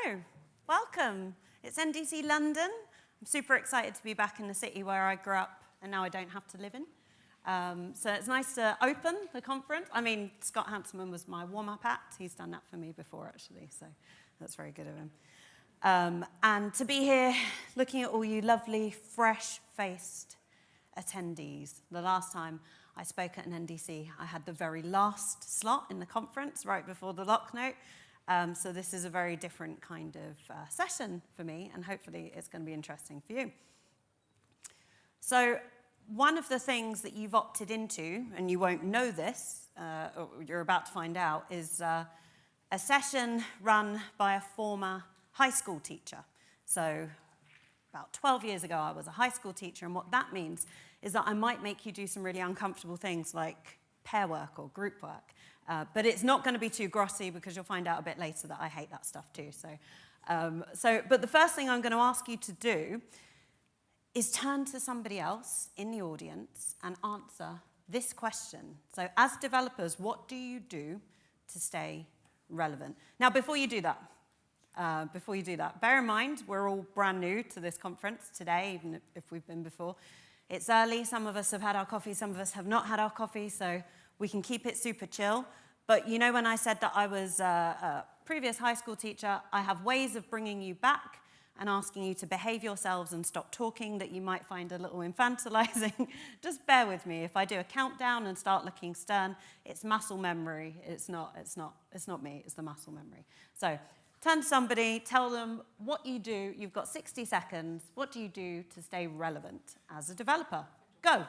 Hello, welcome. It's NDC London. I'm super excited to be back in the city where I grew up and now I don't have to live in. So it's nice to open the conference. I mean, Scott Hanselman was my warm-up act. He's done that for me before, actually, so that's very good of him. And to be here looking at all you lovely, fresh-faced attendees. The last time I spoke at an NDC, I had the very last slot in the conference right before the lock note. So this is a very different kind of session for me, and hopefully it's going to be interesting for you. So one of the things that you've opted into, and you won't know this, or you're about to find out, is a session run by a former high school teacher. So about 12 years ago, I was a high school teacher, and what that means is that I might make you do some really uncomfortable things like pair work or group work. But it's not going to be too grossy because you'll find out a bit later that I hate that stuff too. But the first thing I'm going to ask you to do is turn to somebody else in the audience and answer this question. So as developers, what do you do to stay relevant? Now, before you do that, bear in mind, we're all brand new to this conference today, even if we've been before. It's early. Some of us have had our coffee. Some of us have not had our coffee, so we can keep it super chill. But you know when I said that I was a previous high school teacher, I have ways of bringing you back and asking you to behave yourselves and stop talking that you might find a little infantilizing. Just bear with me. If I do a countdown and start looking stern, it's muscle memory. It's not me, it's the muscle memory. So turn to somebody, tell them what you do. You've got 60 seconds. What do you do to stay relevant as a developer? Go.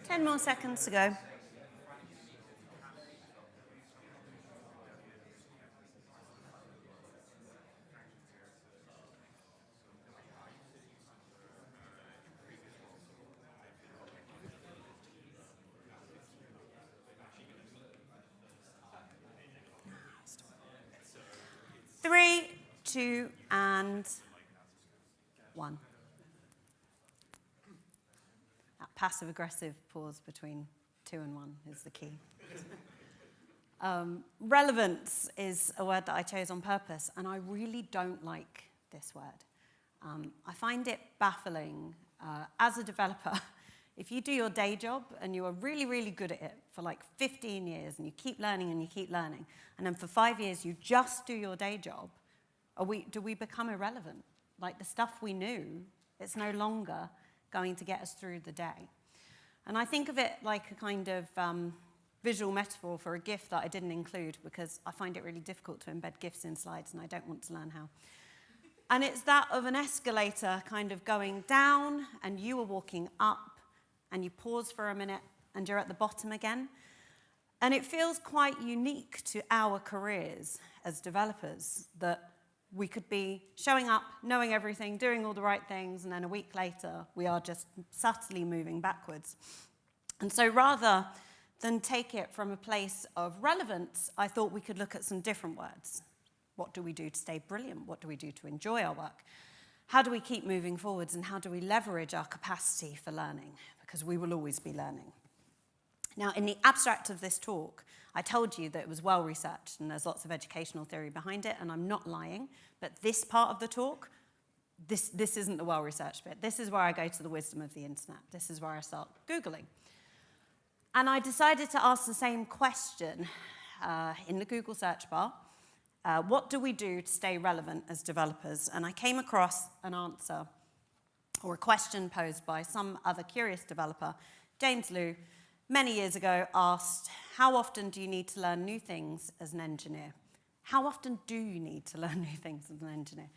10 more seconds to go. Three, two, and one. Passive-aggressive pause between 2 and 1 is the key. Relevance is a word that I chose on purpose, and I really don't like this word. I find it baffling. As a developer, if you do your day job and you are really, really good at it for like 15 years, and you keep learning and you keep learning, and then for 5 years you just do your day job, do we become irrelevant? Like the stuff we knew, it's no longer going to get us through the day. And I think of it like a kind of visual metaphor for a GIF that I didn't include because I find it really difficult to embed GIFs in slides and I don't want to learn how. And it's that of an escalator kind of going down and you are walking up and you pause for a minute and you're at the bottom again. And it feels quite unique to our careers as developers that we could be showing up, knowing everything, doing all the right things, and then a week later, we are just subtly moving backwards. And so rather than take it from a place of relevance, I thought we could look at some different words. What do we do to stay brilliant? What do we do to enjoy our work? How do we keep moving forwards, and how do we leverage our capacity for learning? Because we will always be learning. Now, in the abstract of this talk, I told you that it was well-researched and there's lots of educational theory behind it, and I'm not lying, but this part of the talk, this isn't the well-researched bit. This is where I go to the wisdom of the internet. This is where I start Googling. And I decided to ask the same question in the Google search bar, What do we do to stay relevant as developers? And I came across an answer or a question posed by some other curious developer. James Liu, many years ago, asked, how often do you need to learn new things as an engineer? How often do you need to learn new things as an engineer?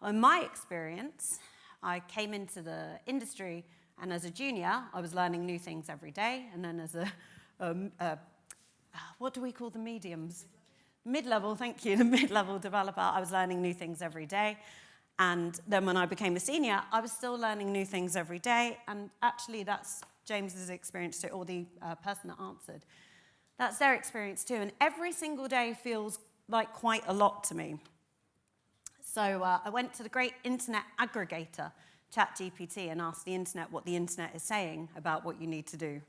Well, in my experience, I came into the industry, and as a junior, I was learning new things every day. And then as what do we call the mediums? Mid-level, thank you, the mid-level developer, I was learning new things every day. And then when I became a senior, I was still learning new things every day. And actually, that's James's experience too, or the person that answered. That's their experience too. And every single day feels like quite a lot to me. So I went to the great internet aggregator, ChatGPT, and asked the internet what the internet is saying about what you need to do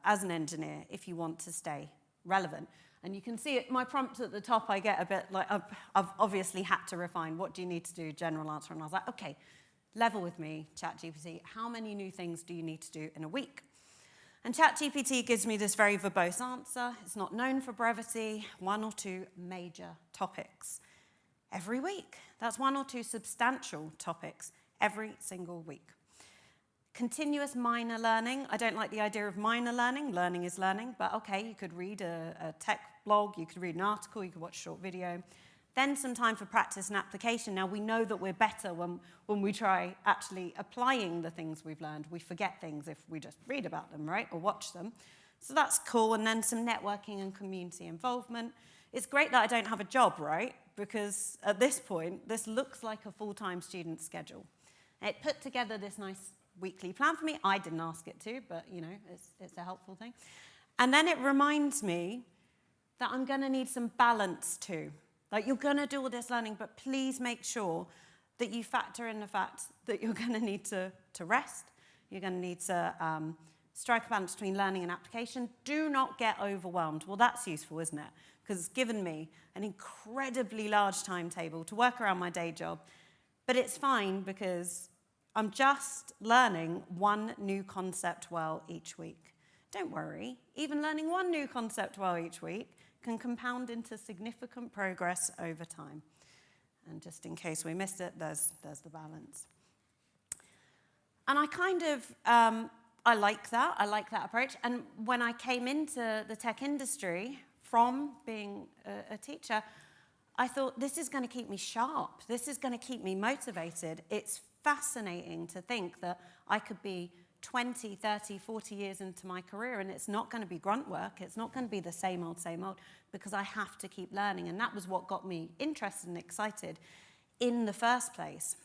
as an engineer if you want to stay relevant. And you can see it, my prompt at the top, I get a bit like, I've obviously had to refine, what do you need to do, general answer. And I was like, okay, level with me, ChatGPT, how many new things do you need to do in a week? And ChatGPT gives me this very verbose answer. It's not known for brevity, 1 or 2 major topics every week. That's 1 or 2 substantial topics every single week. Continuous minor learning. I don't like the idea of minor learning. Learning is learning, but okay, you could read a tech blog, you could read an article, you could watch a short video. Then some time for practice and application. Now, we know that we're better when we try actually applying the things we've learned. We forget things if we just read about them, right, or watch them. So that's cool. And then some networking and community involvement. It's great that I don't have a job, right, because at this point, this looks like a full-time student schedule. And it put together this nice weekly plan for me. I didn't ask it to, but, you know, it's a helpful thing. And then it reminds me that I'm going to need some balance too. Like, you're going to do all this learning, but please make sure that you factor in the fact that you're going to need to rest. You're going to need to strike a balance between learning and application. Do not get overwhelmed. Well, that's useful, isn't it? Because it's given me an incredibly large timetable to work around my day job. But it's fine because I'm just learning 1 new concept well each week. Don't worry, even learning 1 new concept well each week can compound into significant progress over time. And just in case we missed it, there's the balance. And I kind of, I like that approach. And when I came into the tech industry from being a teacher, I thought, this is going to keep me sharp. This is going to keep me motivated. It's fascinating to think that I could be 20, 30, 40 years into my career, and it's not going to be grunt work. It's not going to be the same old, because I have to keep learning. And that was what got me interested and excited in the first place.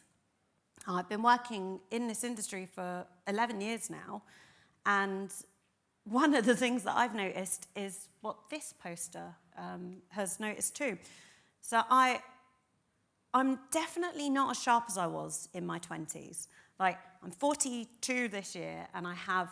I've been working in this industry for 11 years now, and one of the things that I've noticed is what this poster has noticed too. So I'm definitely not as sharp as I was in my 20s. Like, I'm 42 this year, and I have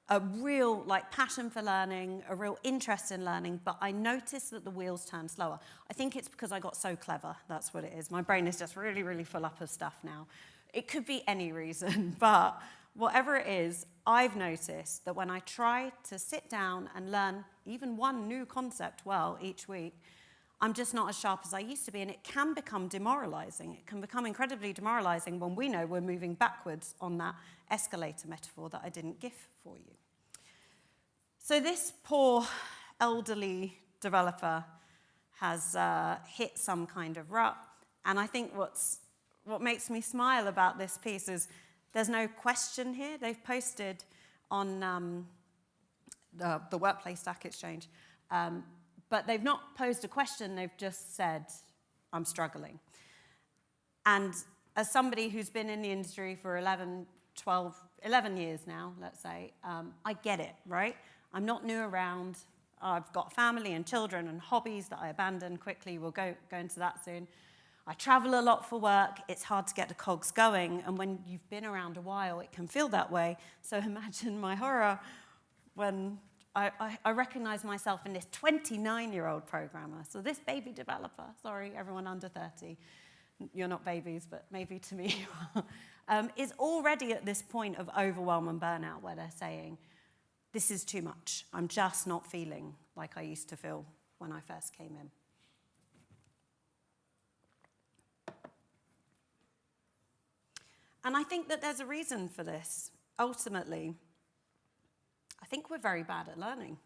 a real passion for learning, a real interest in learning, but I notice that the wheels turn slower. I think it's because I got so clever. That's what it is. My brain is just really, really full up of stuff now. It could be any reason, but whatever it is, I've noticed that when I try to sit down and learn even 1 new concept well each week, I'm just not as sharp as I used to be, and it can become demoralizing. It can become incredibly demoralizing when we know we're moving backwards on that escalator metaphor that I didn't give for you. So this poor elderly developer has hit some kind of rut, and I think what makes me smile about this piece is there's no question here. They've posted on the Workplace Stack Exchange, but they've not posed a question, they've just said, I'm struggling. And as somebody who's been in the industry for 11 years now, let's say, I get it, right? I'm not new around. I've got family and children and hobbies that I abandon quickly. We'll go into that soon. I travel a lot for work. It's hard to get the cogs going. And when you've been around a while, it can feel that way. So imagine my horror when I recognize myself in this 29-year-old programmer. So this baby developer, sorry, everyone under 30, you're not babies, but maybe to me you are, is already at this point of overwhelm and burnout where they're saying, this is too much. I'm just not feeling like I used to feel when I first came in. And I think that there's a reason for this. Ultimately, I think we're very bad at learning.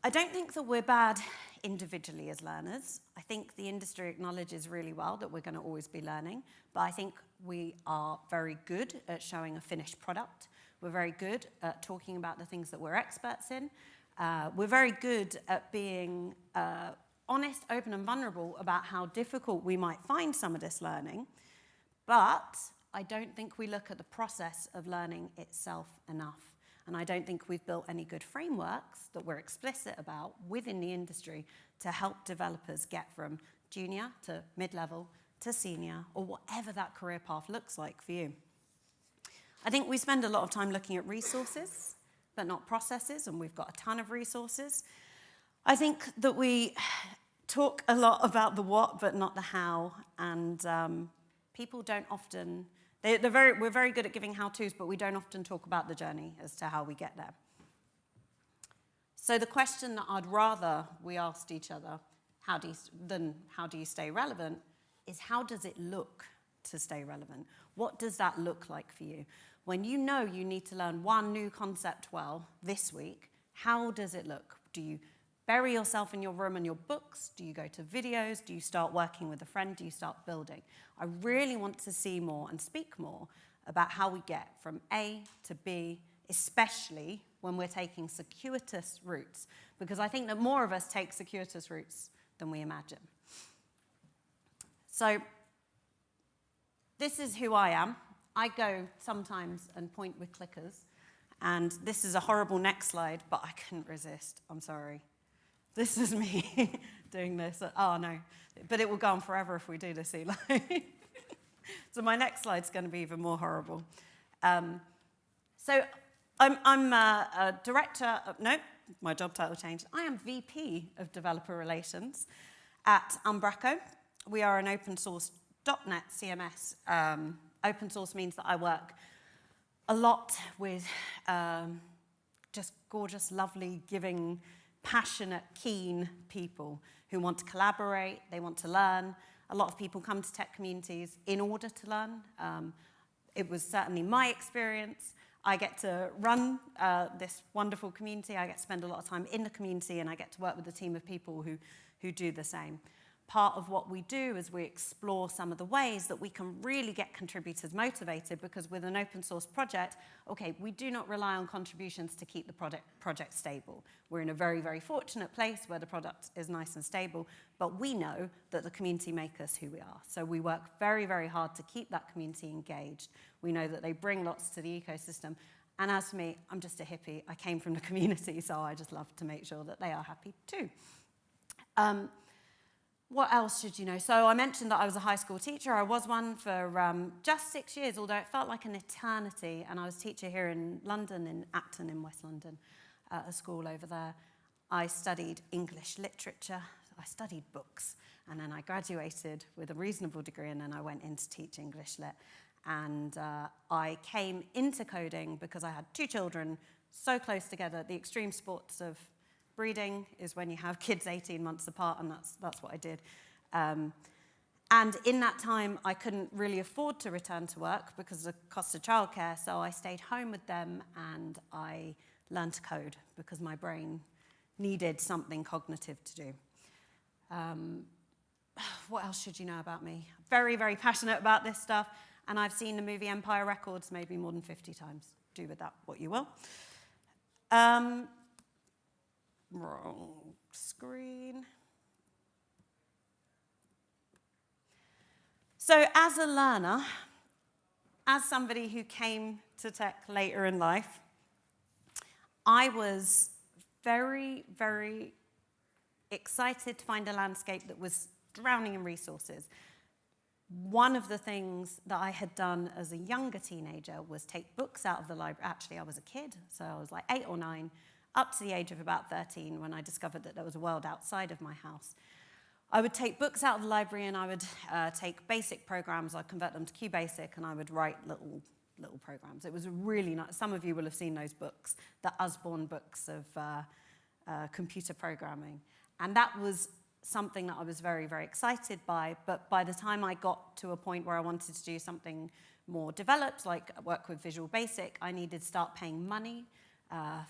I don't think that we're bad individually as learners. I think the industry acknowledges really well that we're going to always be learning, but I think we are very good at showing a finished product. We're very good at talking about the things that we're experts in. We're very good at being honest, open, and vulnerable about how difficult we might find some of this learning, but I don't think we look at the process of learning itself enough. And I don't think we've built any good frameworks that we're explicit about within the industry to help developers get from junior to mid-level to senior, or whatever that career path looks like for you. I think we spend a lot of time looking at resources, but not processes, and we've got a ton of resources. I think that we talk a lot about the what, but not the how, and people don't often... we're very good at giving how-tos, but we don't often talk about the journey as to how we get there. So the question that I'd rather we asked each other, how do you stay relevant, is how does it look to stay relevant? What does that look like for you? When you know you need to learn one new concept well this week, how does it look? Do you bury yourself in your room and your books? Do you go to videos? Do you start working with a friend? Do you start building? I really want to see more and speak more about how we get from A to B, especially when we're taking circuitous routes, because I think that more of us take circuitous routes than we imagine. So this is who I am. I go sometimes and point with clickers, and this is a horrible next slide, but I couldn't resist. I'm sorry. This is me doing this. Oh, no. But it will go on forever if we do this, Eli. So my next slide's going to be even more horrible. So I'm a director of... No, my job title changed. I am VP of Developer Relations at Umbraco. We are an open source .NET CMS. Open source means that I work a lot with just gorgeous, lovely, giving, passionate, keen people who want to collaborate, they want to learn. A lot of people come to tech communities in order to learn. It was certainly my experience. I get to run this wonderful community. I get to spend a lot of time in the community, and I get to work with a team of people who do the same. Part of what we do is we explore some of the ways that we can really get contributors motivated, because with an open source project, okay, we do not rely on contributions to keep the project stable. We're in a very, very fortunate place where the product is nice and stable, but we know that the community make us who we are. So we work very, very hard to keep that community engaged. We know that they bring lots to the ecosystem. And as for me, I'm just a hippie. I came from the community, so I just love to make sure that they are happy too. What else should you know? So I mentioned that I was a high school teacher. I was one for just 6 years, although it felt like an eternity. And I was a teacher here in London, in Acton, in West London, at a school over there. I studied English literature. I studied books. And then I graduated with a reasonable degree, and then I went in to teach English lit. And I came into coding because I had 2 children so close together. The extreme sports of breeding is when you have kids 18 months apart, and that's what I did. And in that time, I couldn't really afford to return to work because of the cost of childcare, so I stayed home with them, and I learned to code because my brain needed something cognitive to do. What else should you know about me? Very, very passionate about this stuff, and I've seen the movie Empire Records maybe more than 50 times. Do with that what you will. Wrong screen. So as a learner, as somebody who came to tech later in life, I was very, very excited to find a landscape that was drowning in resources. One of the things that I had done as a younger teenager was take books out of the library. Actually, I was a kid, so I was like 8 or 9, up to the age of about 13, when I discovered that there was a world outside of my house. I would take books out of the library, and I would take basic programs, I'd convert them to QBasic, and I would write little programs. It was really nice. Some of you will have seen those books, the Usborne books of computer programming. And that was something that I was very, very excited by, but by the time I got to a point where I wanted to do something more developed, like work with Visual Basic, I needed to start paying money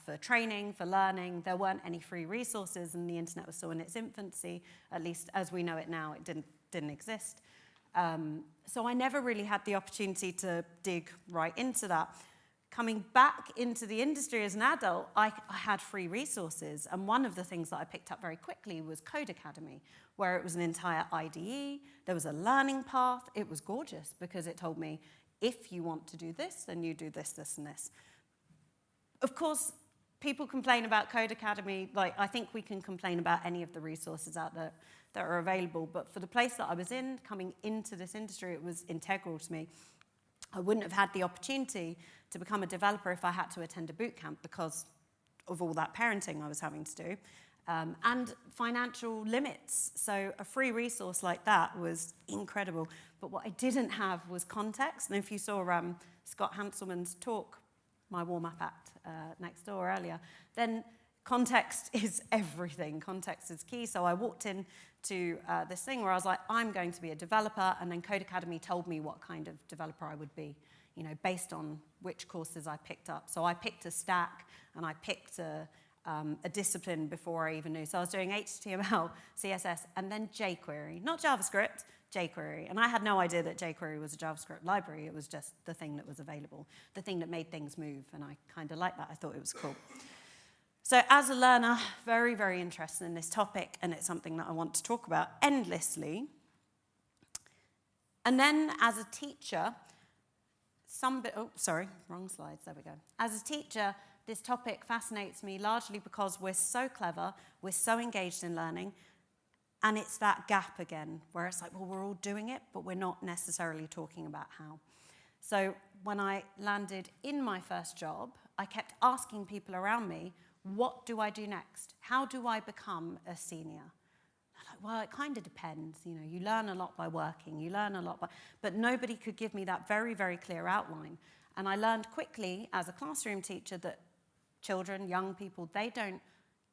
for training, for learning. There weren't any free resources, and the internet was still in its infancy, at least as we know it now. It didn't exist. So I never really had the opportunity to dig right into that. Coming back into the industry as an adult, I had free resources, and one of the things that I picked up very quickly was Code Academy, where it was an entire IDE, there was a learning path. It was gorgeous because it told me, if you want to do this, then you do this, this, and this. Of course, people complain about Code Academy. Like, I think we can complain about any of the resources out there that are available, but for the place that I was in, coming into this industry, it was integral to me. I wouldn't have had the opportunity to become a developer if I had to attend a boot camp because of all that parenting I was having to do, and financial limits. So a free resource like that was incredible. But what I didn't have was context. And if you saw Scott Hanselman's talk, my warm-up act next door earlier, then context is everything. Context is key. So I walked into this thing where I was like, I'm going to be a developer, and then Code Academy told me what kind of developer I would be, you know, based on which courses I picked up. So I picked a stack, and I picked a discipline before I even knew. So I was doing HTML, CSS, and then jQuery. Not JavaScript, jQuery. And I had no idea that jQuery was a JavaScript library. It was just the thing that was available, the thing that made things move, and I kind of liked that. I thought it was cool. So as a learner, very, very interested in this topic, and it's something that I want to talk about endlessly. And then as a teacher, wrong slides, there we go. As a teacher, this topic fascinates me largely because we're so clever, we're so engaged in learning, and it's that gap again, where it's like, well, we're all doing it, but we're not necessarily talking about how. So when I landed in my first job, I kept asking people around me, what do I do next? How do I become a senior? I'm like, well, it kind of depends. You know, you learn a lot by working, you learn a lot by, but nobody could give me that very, very clear outline. And I learned quickly as a classroom teacher that children, young people, they don't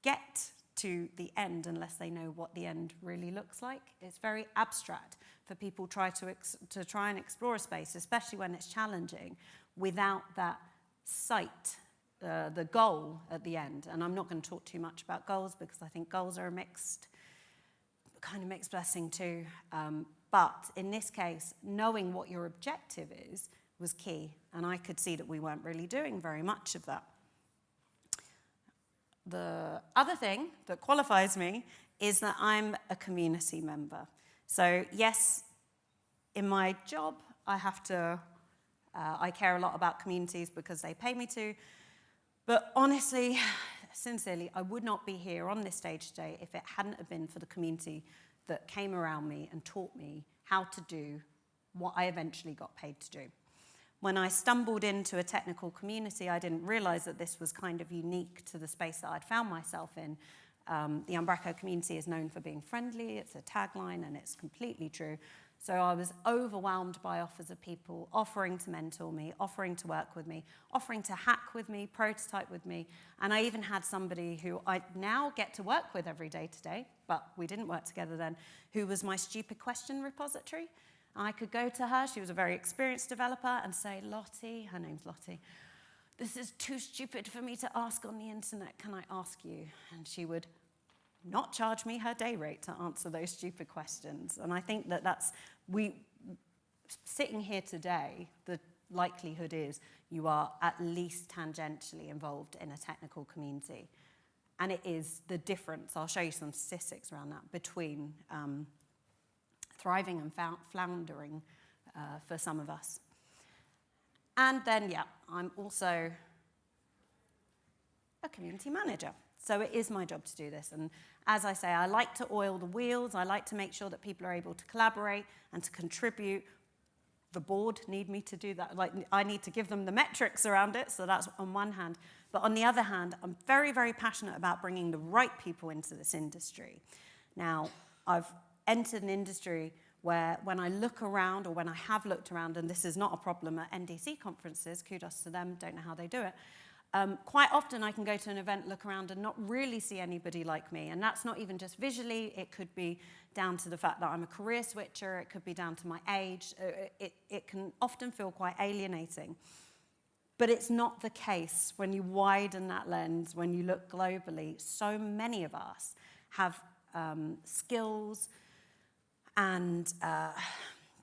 get to the end unless they know what the end really looks like. It's very abstract for people to try and explore a space, especially when it's challenging, without that sight, the goal at the end. And I'm not going to talk too much about goals because I think goals are a kind of mixed blessing too. But in this case, knowing what your objective is was key. And I could see that we weren't really doing very much of that. The other thing that qualifies me is that I'm a community member. So yes, in my job, I care a lot about communities because they pay me to. But honestly, sincerely, I would not be here on this stage today if it hadn't have been for the community that came around me and taught me how to do what I eventually got paid to do. When I stumbled into a technical community, I didn't realize that this was kind of unique to the space that I'd found myself in. The Umbraco community is known for being friendly. It's a tagline, and it's completely true. So I was overwhelmed by offers of people offering to mentor me, offering to work with me, offering to hack with me, prototype with me. And I even had somebody who I now get to work with every day today, but we didn't work together then, who was my stupid question repository. I could go to her, she was a very experienced developer, and say, Lottie, her name's Lottie, this is too stupid for me to ask on the internet, can I ask you? And she would not charge me her day rate to answer those stupid questions. And I think that sitting here today, the likelihood is you are at least tangentially involved in a technical community. And it is the difference, I'll show you some statistics around that, between thriving and floundering for some of us. And then, yeah, I'm also a community manager. So it is my job to do this. And as I say, I like to oil the wheels. I like to make sure that people are able to collaborate and to contribute. The board need me to do that. Like, I need to give them the metrics around it. So that's on one hand. But on the other hand, I'm very, very passionate about bringing the right people into this industry. Now, I've entered an industry where when I look around, or when I have looked around, and this is not a problem at NDC conferences, kudos to them, don't know how they do it, Quite often I can go to an event, look around and not really see anybody like me. And that's not even just visually. It could be down to the fact that I'm a career switcher. It could be down to my age. It can often feel quite alienating. But it's not the case when you widen that lens, when you look globally. So many of us have skills, and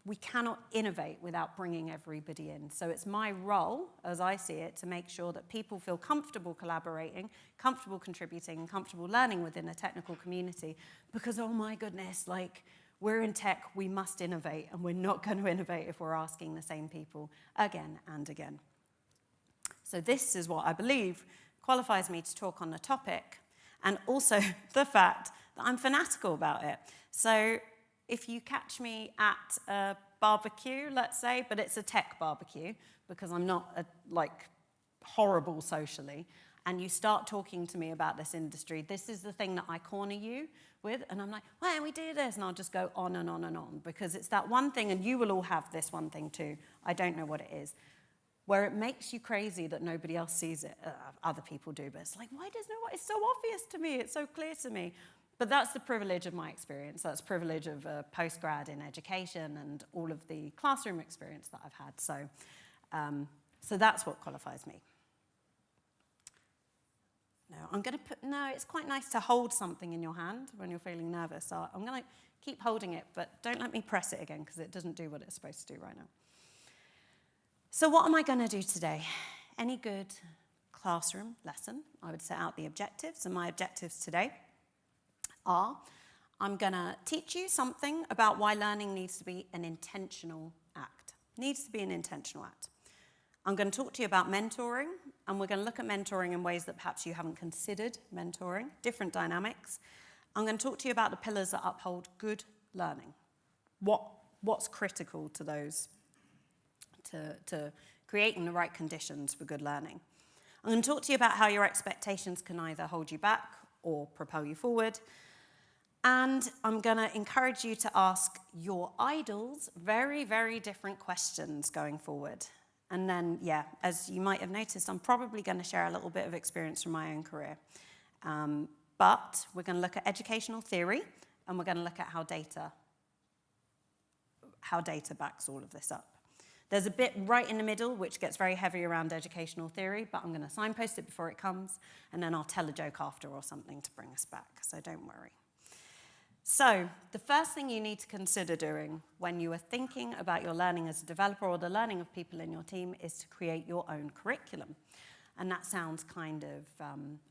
we cannot innovate without bringing everybody in. So it's my role, as I see it, to make sure that people feel comfortable collaborating, comfortable contributing, and comfortable learning within a technical community. Because, oh my goodness, like, we're in tech, we must innovate, and we're not going to innovate if we're asking the same people again and again. So this is what I believe qualifies me to talk on the topic, and also the fact that I'm fanatical about it. So if you catch me at a barbecue, let's say, but it's a tech barbecue, because I'm not horrible socially, and you start talking to me about this industry, this is the thing that I corner you with, and I'm like, why don't we do this? And I'll just go on and on and on, because it's that one thing, and you will all have this one thing too, I don't know what it is, where it makes you crazy that nobody else sees it. Other people do, but it's like, why does no one? It's so obvious to me, it's so clear to me. But that's the privilege of my experience. That's the privilege of a postgrad in education and all of the classroom experience that I've had. So that's what qualifies me. No, it's quite nice to hold something in your hand when you're feeling nervous. So I'm going to keep holding it, but don't let me press it again, because it doesn't do what it's supposed to do right now. So what am I going to do today? Any good classroom lesson, I would set out the objectives, and my objectives today are, I'm going to teach you something about why learning needs to be an intentional act. Needs to be an intentional act. I'm going to talk to you about mentoring, and we're going to look at mentoring in ways that perhaps you haven't considered mentoring, different dynamics. I'm going to talk to you about the pillars that uphold good learning. What's critical to those, to creating the right conditions for good learning. I'm going to talk to you about how your expectations can either hold you back or propel you forward. And I'm going to encourage you to ask your idols very, very different questions going forward. And then, as you might have noticed, I'm probably going to share a little bit of experience from my own career. But we're going to look at educational theory, and we're going to look at how data backs all of this up. There's a bit right in the middle which gets very heavy around educational theory, but I'm going to signpost it before it comes, and then I'll tell a joke after or something to bring us back, so don't worry. So the first thing you need to consider doing when you are thinking about your learning as a developer or the learning of people in your team is to create your own curriculum. And that sounds kind of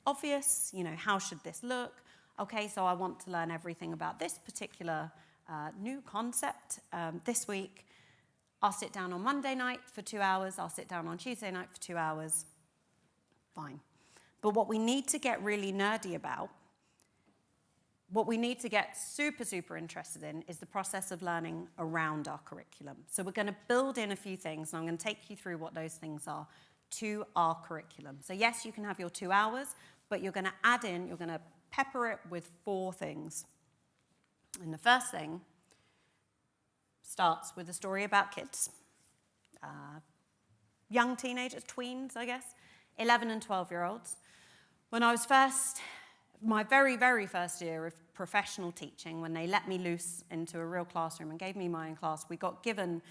obvious. How should this look? Okay, so I want to learn everything about this particular new concept this week. I'll sit down on Monday night for 2 hours. I'll sit down on Tuesday night for 2 hours. Fine. But what we need to get really nerdy about, what we need to get super, super interested in is the process of learning around our curriculum. So we're going to build in a few things, and I'm going to take you through what those things are to our curriculum. So yes, you can have your 2 hours, but you're going to pepper it with 4 things. And the first thing starts with a story about kids. Young teenagers, tweens, I guess, 11 and 12-year-olds. When I was my very, very first year of professional teaching, when they let me loose into a real classroom and gave me my own class, we got given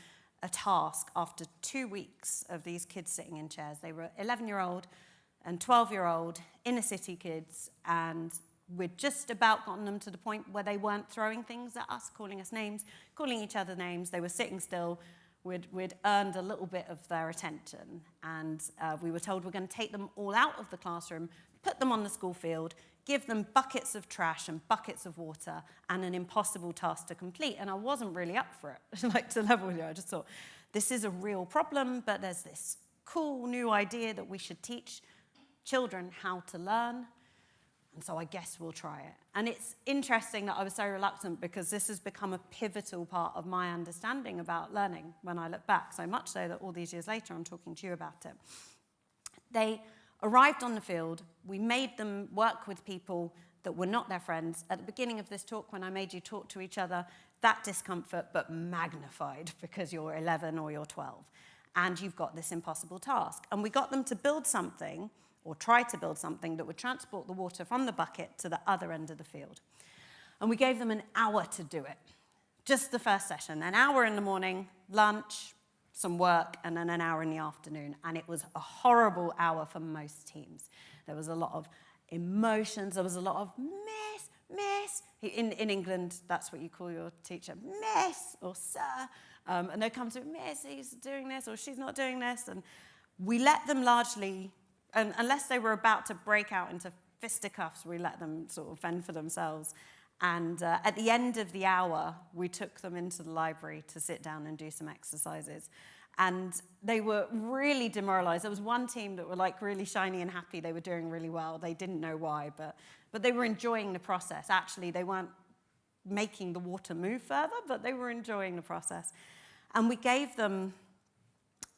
a task after 2 weeks of these kids sitting in chairs. They were 11-year-old and 12-year-old inner city kids, and we'd just about gotten them to the point where they weren't throwing things at us, calling us names, calling each other names. They were sitting still. We'd earned a little bit of their attention, and we were told we're going to take them all out of the classroom, put them on the school field, give them buckets of trash and buckets of water and an impossible task to complete. And I wasn't really up for it, to level with you. I just thought, this is a real problem, but there's this cool new idea that we should teach children how to learn. And so I guess we'll try it. And it's interesting that I was so reluctant, because this has become a pivotal part of my understanding about learning when I look back, so much so that all these years later I'm talking to you about it. They arrived on the field. We made them work with people that were not their friends. At the beginning of this talk, when I made you talk to each other, that discomfort, but magnified because you're 11 or you're 12, and you've got this impossible task. And we got them to build something or try to build something that would transport the water from the bucket to the other end of the field. And we gave them an hour to do it. Just the first session, an hour in the morning, lunch, some work, and then an hour in the afternoon. And it was a horrible hour for most teams. There was a lot of emotions. There was a lot of miss. In England, that's what you call your teacher, miss or sir. And they come to miss, he's doing this or she's not doing this. And we let them largely, unless they were about to break out into fisticuffs, we let them sort of fend for themselves. And at the end of the hour, we took them into the library to sit down and do some exercises. And they were really demoralized. There was one team that were like really shiny and happy. They were doing really well. They didn't know why, but they were enjoying the process. Actually, they weren't making the water move further, but they were enjoying the process. And we gave them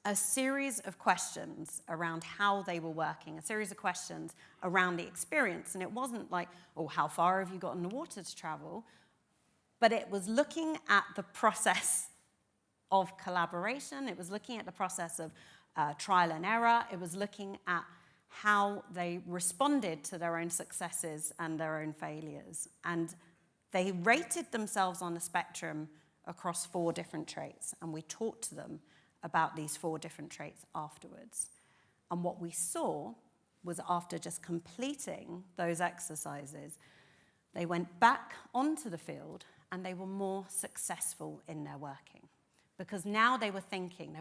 a series of questions around how they were working, a series of questions around the experience. And it wasn't like, oh, how far have you got in the water to travel? But it was looking at the process of collaboration. It was looking at the process of trial and error. It was looking at how they responded to their own successes and their own failures. And they rated themselves on a spectrum across 4 different traits. And we talked to them about these 4 different traits afterwards. And what we saw was after just completing those exercises, they went back onto the field and they were more successful in their working. Because now they were thinking,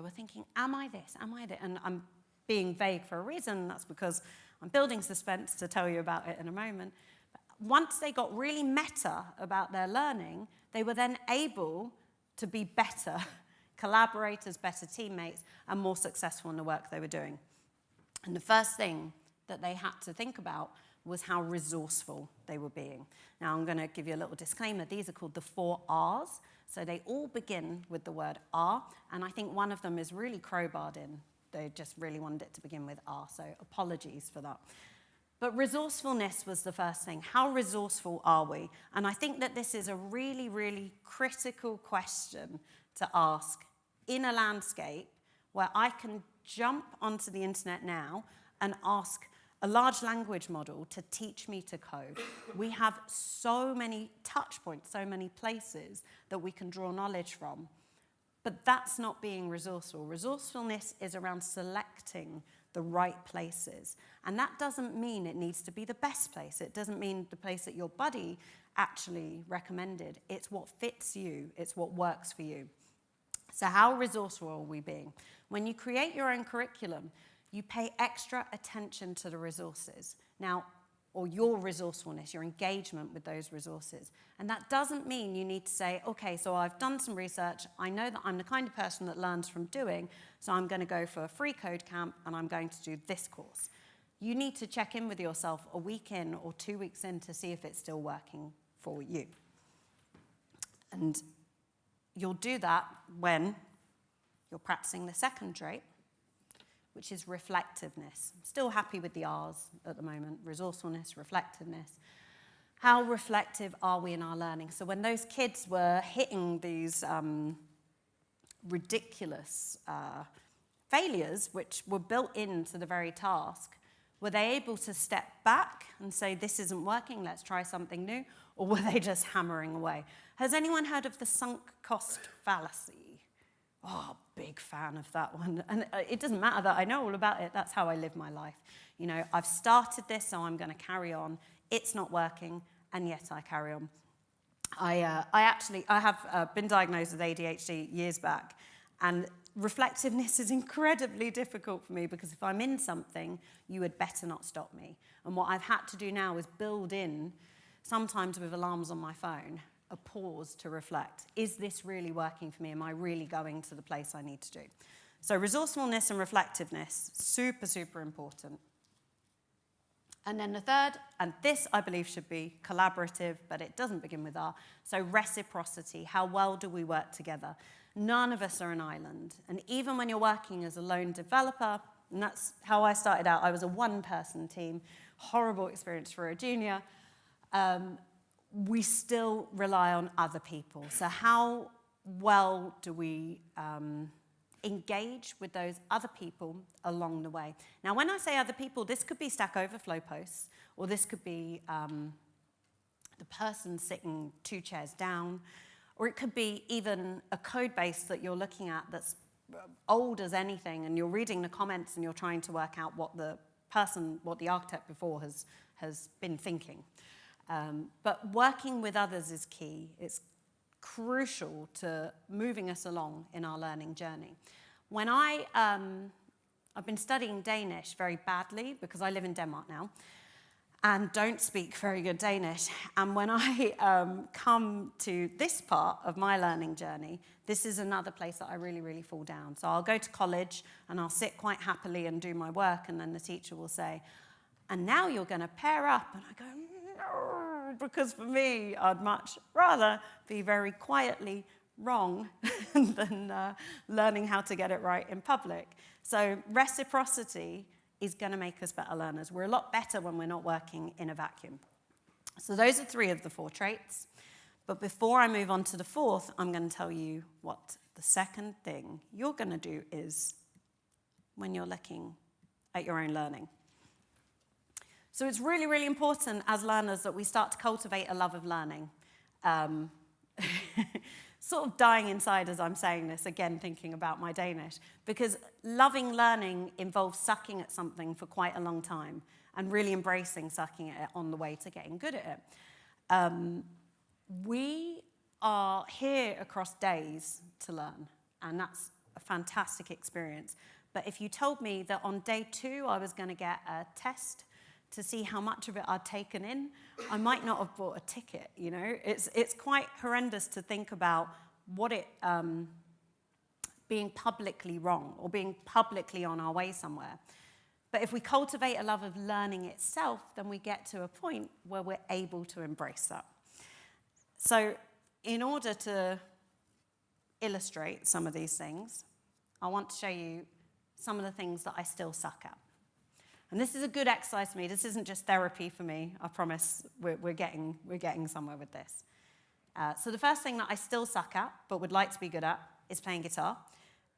am I this, am I that? And I'm being vague for a reason. That's because I'm building suspense to tell you about it in a moment. But once they got really meta about their learning, they were then able to be better collaborators, better teammates, and more successful in the work they were doing. And the first thing that they had to think about was how resourceful they were being. Now, I'm going to give you a little disclaimer. These are called the 4 R's. So they all begin with the word R, and I think one of them is really crowbarred in. They just really wanted it to begin with R, so apologies for that. But resourcefulness was the first thing. How resourceful are we? And I think that this is a really, really critical question to ask in a landscape where I can jump onto the internet now and ask a large language model to teach me to code. We have so many touch points, so many places that we can draw knowledge from. But that's not being resourceful. Resourcefulness is around selecting the right places. And that doesn't mean it needs to be the best place. It doesn't mean the place that your buddy actually recommended. It's what fits you. It's what works for you. So how resourceful are we being? When you create your own curriculum, you pay extra attention to the resources. Now, or your resourcefulness, your engagement with those resources. And that doesn't mean you need to say, okay, so I've done some research, I know that I'm the kind of person that learns from doing, so I'm going to go for a free code camp and I'm going to do this course. You need to check in with yourself a week in or 2 weeks in to see if it's still working for you. And you'll do that when you're practicing the second trait, which is reflectiveness. I'm still happy with the R's at the moment, resourcefulness, reflectiveness. How reflective are we in our learning? So when those kids were hitting these ridiculous failures, which were built into the very task, were they able to step back and say, this isn't working, let's try something new? Or were they just hammering away? Has anyone heard of the sunk cost fallacy? Oh, big fan of that one. And it doesn't matter that I know all about it. That's how I live my life. You know, I've started this, so I'm going to carry on. It's not working, and yet I carry on. I have been diagnosed with ADHD years back, and reflectiveness is incredibly difficult for me because if I'm in something, you had better not stop me. And what I've had to do now is build in, sometimes with alarms on my phone, a pause to reflect. Is this really working for me? Am I really going to the place I need to do? So resourcefulness and reflectiveness, super, super important. And then the third, and this I believe should be collaborative, but it doesn't begin with R. So reciprocity, how well do we work together? None of us are an island. And even when you're working as a lone developer, and that's how I started out, I was a one-person team, horrible experience for a junior, we still rely on other people. So how well do we engage with those other people along the way. Now, when I say other people, this could be Stack Overflow posts, or this could be the person sitting 2 chairs down, or it could be even a code base that you're looking at that's old as anything, and you're reading the comments and you're trying to work out what the architect before has been thinking. But working with others is key. It's crucial to moving us along in our learning journey. When I've been studying Danish very badly because I live in Denmark now and don't speak very good Danish. And when I come to this part of my learning journey, this is another place that I really, really fall down. So I'll go to college and I'll sit quite happily and do my work, and then the teacher will say, and now you're going to pair up. And I go, no, because for me, I'd much rather be very quietly wrong than learning how to get it right in public. So reciprocity is going to make us better learners. We're a lot better when we're not working in a vacuum. So those are 3 of the 4 traits. But before I move on to the 4th, I'm going to tell you what the second thing you're going to do is when you're looking at your own learning. So it's really, really important as learners that we start to cultivate a love of learning. Sort of dying inside as I'm saying this, again, thinking about my Danish, because loving learning involves sucking at something for quite a long time and really embracing sucking at it on the way to getting good at it. We are here across days to learn, and that's a fantastic experience. But if you told me that on day 2 I was going to get a test to see how much of it I'd taken in, I might not have bought a ticket, you know? It's quite horrendous to think about what it being publicly wrong or being publicly on our way somewhere. But if we cultivate a love of learning itself, then we get to a point where we're able to embrace that. So in order to illustrate some of these things, I want to show you some of the things that I still suck at. And this is a good exercise for me. This isn't just therapy for me. I promise we're getting somewhere with this. So the first thing that I still suck at, but would like to be good at, is playing guitar.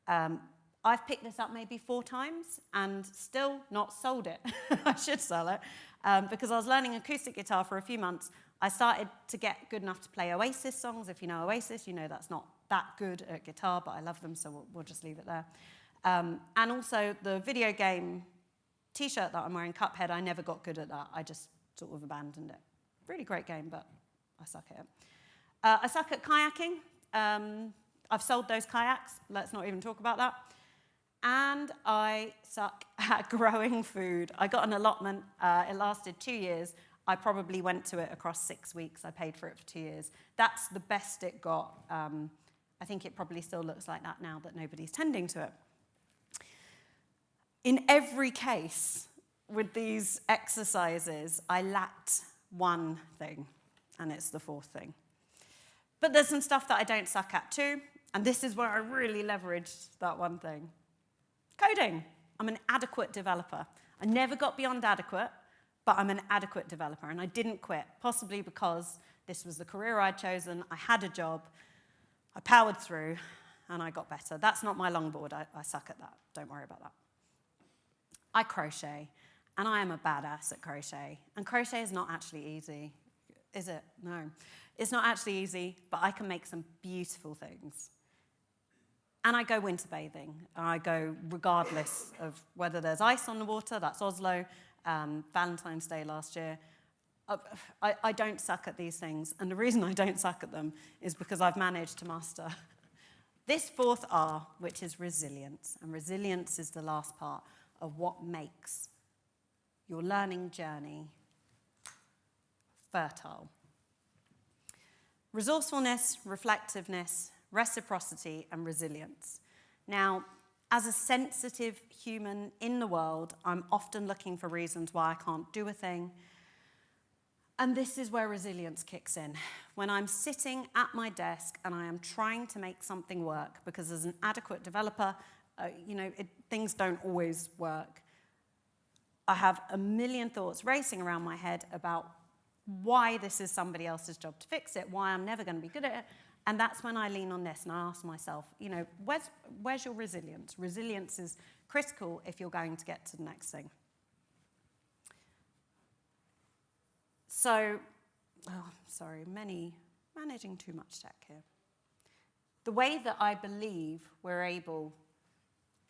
I've picked this up maybe 4 times and still not sold it. I should sell it. Because I was learning acoustic guitar for a few months. I started to get good enough to play Oasis songs. If you know Oasis, you know that's not that good at guitar, but I love them, so we'll just leave it there. And also the video game T-shirt that I'm wearing, Cuphead, I never got good at that. I just sort of abandoned it. Really great game, but I suck at it. I suck at kayaking. I've sold those kayaks. Let's not even talk about that. And I suck at growing food. I got an allotment. It lasted 2 years. I probably went to it across 6 weeks. I paid for it for 2 years. That's the best it got. I think it probably still looks like that now that nobody's tending to it. In every case with these exercises, I lacked one thing, and it's the 4th thing. But there's some stuff that I don't suck at too, and this is where I really leveraged that one thing. Coding. I'm an adequate developer. I never got beyond adequate, but I'm an adequate developer, and I didn't quit, possibly because this was the career I'd chosen, I had a job, I powered through, and I got better. That's not my longboard. I suck at that. Don't worry about that. I crochet, and I am a badass at crochet. And crochet is not actually easy, is it? No. It's not actually easy, but I can make some beautiful things. And I go winter bathing. I go regardless of whether there's ice on the water. That's Oslo, Valentine's Day last year. I don't suck at these things. And the reason I don't suck at them is because I've managed to master this 4th R, which is resilience. And resilience is the last part of what makes your learning journey fertile. Resourcefulness, reflectiveness, reciprocity, and resilience. Now, as a sensitive human in the world, I'm often looking for reasons why I can't do a thing. And this is where resilience kicks in. When I'm sitting at my desk and I am trying to make something work, because as an adequate developer, things don't always work. I have a million thoughts racing around my head about why this is somebody else's job to fix it, why I'm never going to be good at it, And that's when I lean on this and I ask myself, you know, where's your resilience? Resilience is critical if you're going to get to the next thing. So, managing too much tech here. The way that I believe we're able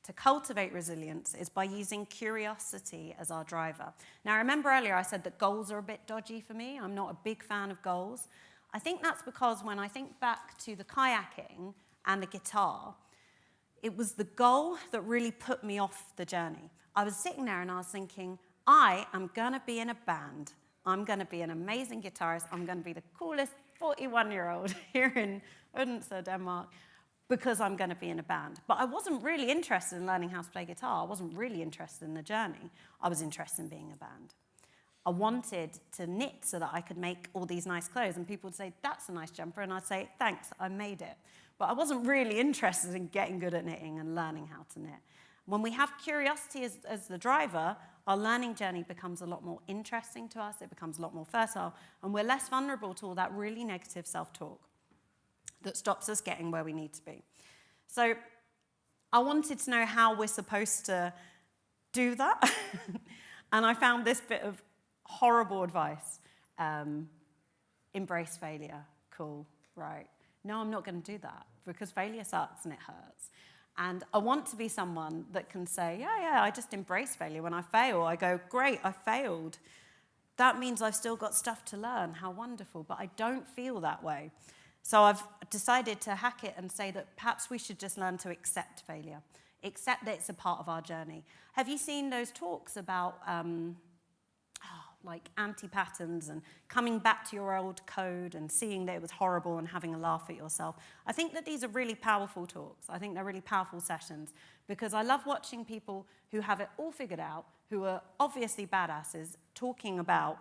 to cultivate resilience is by using curiosity as our driver. Now, remember earlier I said that goals are a bit dodgy for me. I'm not a big fan of goals. I think that's because when I think back to the kayaking and the guitar, it was the goal that really put me off the journey. I was sitting there and I was thinking, I am going to be in a band. I'm going to be an amazing guitarist. I'm going to be the coolest 41-year-old here in Odense, Denmark, because I'm going to be in a band. But I wasn't really interested in learning how to play guitar. I wasn't really interested in the journey. I was interested in being a band. I wanted to knit so that I could make all these nice clothes, and people would say, that's a nice jumper, and I'd say, thanks, I made it. But I wasn't really interested in getting good at knitting and learning how to knit. When we have curiosity as the driver, our learning journey becomes a lot more interesting to us, it becomes a lot more fertile, and we're less vulnerable to all that really negative self-talk that stops us getting where we need to be. So I wanted to know how we're supposed to do that, and I found this bit of horrible advice. Embrace failure. Cool, right. No, I'm not going to do that, because failure sucks and it hurts. And I want to be someone that can say, yeah, I just embrace failure. When I fail, I go, great, I failed. That means I've still got stuff to learn. How wonderful. But I don't feel that way. So I've decided to hack it and say that perhaps we should just learn to accept failure. Accept that it's a part of our journey. Have you seen those talks about like anti-patterns and coming back to your old code and seeing that it was horrible and having a laugh at yourself? I think that these are really powerful talks. I think they're really powerful sessions because I love watching people who have it all figured out, who are obviously badasses, talking about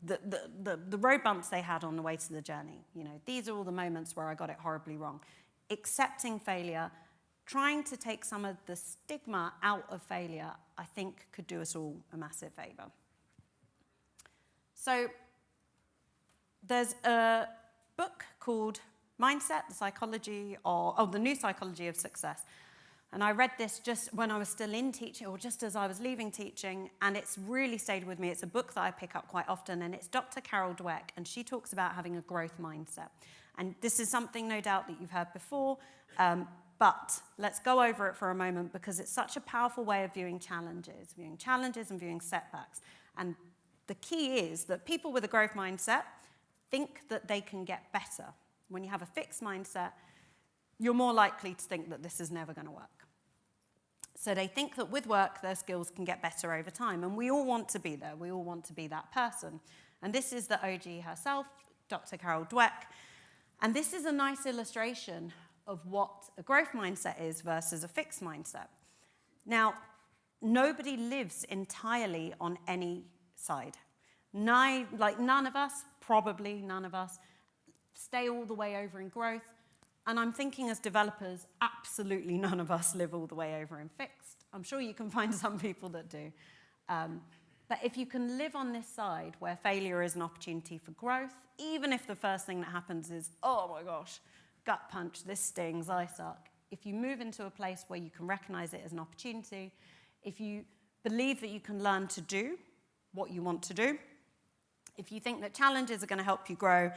the road bumps they had on the way to the journey. You know, these are all the moments where I got it horribly wrong. Accepting failure, trying to take some of the stigma out of failure, I think could do us all a massive favor. So there's a book called Mindset, the New Psychology of Success. And I read this just when I was still in teaching, or just as I was leaving teaching, and it's really stayed with me. It's a book that I pick up quite often, and it's Dr. Carol Dweck, and she talks about having a growth mindset. And this is something, no doubt, that you've heard before, but let's go over it for a moment because it's such a powerful way of viewing challenges and viewing setbacks. And the key is that people with a growth mindset think that they can get better. When you have a fixed mindset, you're more likely to think that this is never going to work. So they think that with work, their skills can get better over time. And we all want to be there. We all want to be that person. And this is the OG herself, Dr. Carol Dweck. And this is a nice illustration of what a growth mindset is versus a fixed mindset. Now, nobody lives entirely on any side. None of us, probably none of us, stay all the way over in growth. And I'm thinking as developers, absolutely none of us live all the way over in fixed. I'm sure you can find some people that do. But if you can live on this side where failure is an opportunity for growth, even if the first thing that happens is, oh my gosh, gut punch, this stings, I suck. If you move into a place where you can recognize it as an opportunity, if you believe that you can learn to do what you want to do, if you think that challenges are going to help you grow,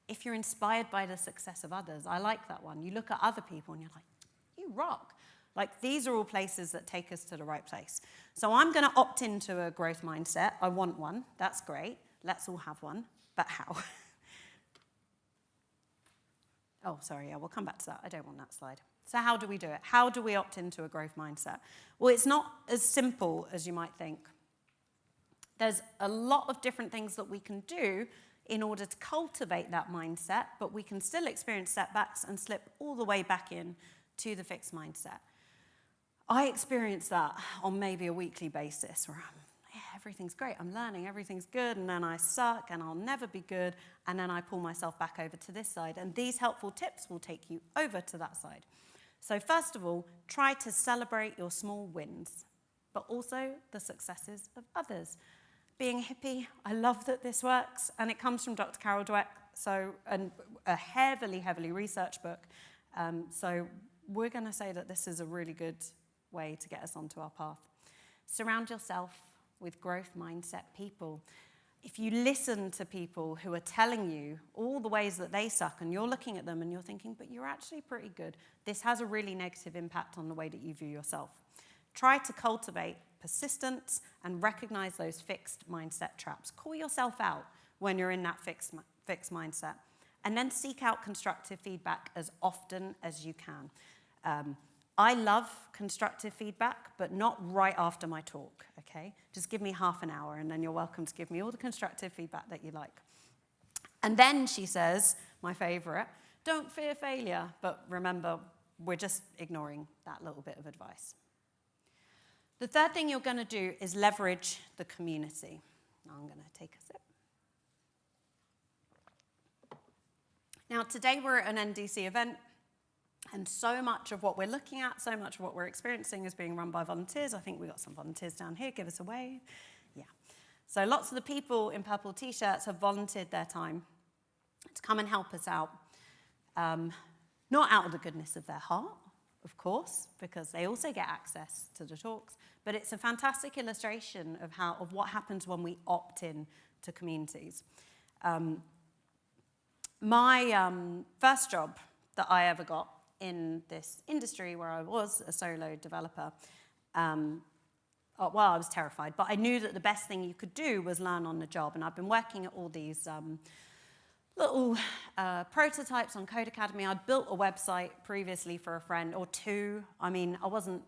if you're inspired by the success of others, I like that one. You look at other people and you're like, you rock. Like, these are all places that take us to the right place. So I'm going to opt into a growth mindset. I want one. That's great. Let's all have one. But how? Oh, sorry, yeah, we'll come back to that. I don't want that slide. So how do we do it? How do we opt into a growth mindset? Well, it's not as simple as you might think. There's a lot of different things that we can do in order to cultivate that mindset, but we can still experience setbacks and slip all the way back in to the fixed mindset. I experience that on maybe a weekly basis where everything's great, I'm learning, everything's good, and then I suck and I'll never be good, and then I pull myself back over to this side. And these helpful tips will take you over to that side. So first of all, try to celebrate your small wins, but also the successes of others. Being a hippie, I love that this works, and it comes from Dr. Carol Dweck. and a heavily researched book. So we're going to say that this is a really good way to get us onto our path. Surround yourself with growth mindset people. If you listen to people who are telling you all the ways that they suck and you're looking at them and you're thinking, but you're actually pretty good, this has a really negative impact on the way that you view yourself. Try to cultivate persistence and recognize those fixed mindset traps. Call yourself out when you're in that fixed mindset. And then seek out constructive feedback as often as you can. I love constructive feedback, but not right after my talk, okay? Just give me half an hour, and then you're welcome to give me all the constructive feedback that you like. And then she says, my favorite, don't fear failure, but remember, we're just ignoring that little bit of advice. The third thing you're going to do is leverage the community. Now I'm going to take a sip. Now, today we're at an NDC event, and so much of what we're looking at, so much of what we're experiencing is being run by volunteers. I think we've got some volunteers down here. Give us a wave. Yeah. So lots of the people in purple T-shirts have volunteered their time to come and help us out. Not out of the goodness of their heart, of course, because they also get access to the talks, but it's a fantastic illustration of what happens when we opt in to communities. My first job that I ever got in this industry where I was a solo developer, I was terrified, but I knew that the best thing you could do was learn on the job, and I've been working at all these little prototypes on Code Academy. I'd built a website previously for a friend or two. I mean, I wouldn't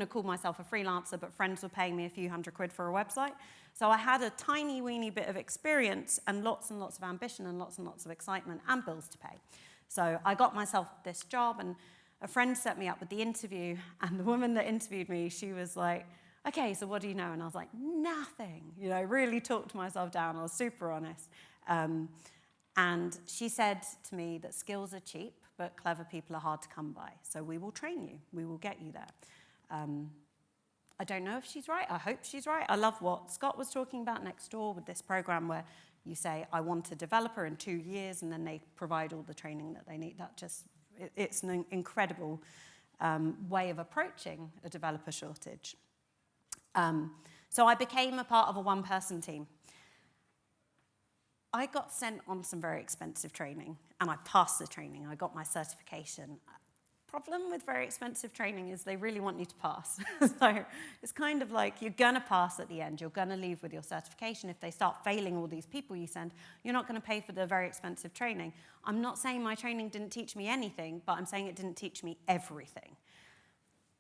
have called myself a freelancer, but friends were paying me a few £100 for a website. So I had a tiny weeny bit of experience and lots of ambition and lots of excitement and bills to pay. So I got myself this job, and a friend set me up with the interview, and the woman that interviewed me, she was like, okay, so what do you know? And I was like, nothing. You know, really talked myself down. I was super honest. And she said to me that skills are cheap, but clever people are hard to come by. So we will train you. We will get you there. I don't know if she's right. I hope she's right. I love what Scott was talking about next door with this program where you say, I want a developer in 2 years, and then they provide all the training that they need. It's an incredible way of approaching a developer shortage. So I became a part of a one-person team. I got sent on some very expensive training, and I passed the training. I got my certification. Problem with very expensive training is they really want you to pass. So it's kind of like you're going to pass at the end. You're going to leave with your certification. If they start failing all these people you send, you're not going to pay for the very expensive training. I'm not saying my training didn't teach me anything, but I'm saying it didn't teach me everything.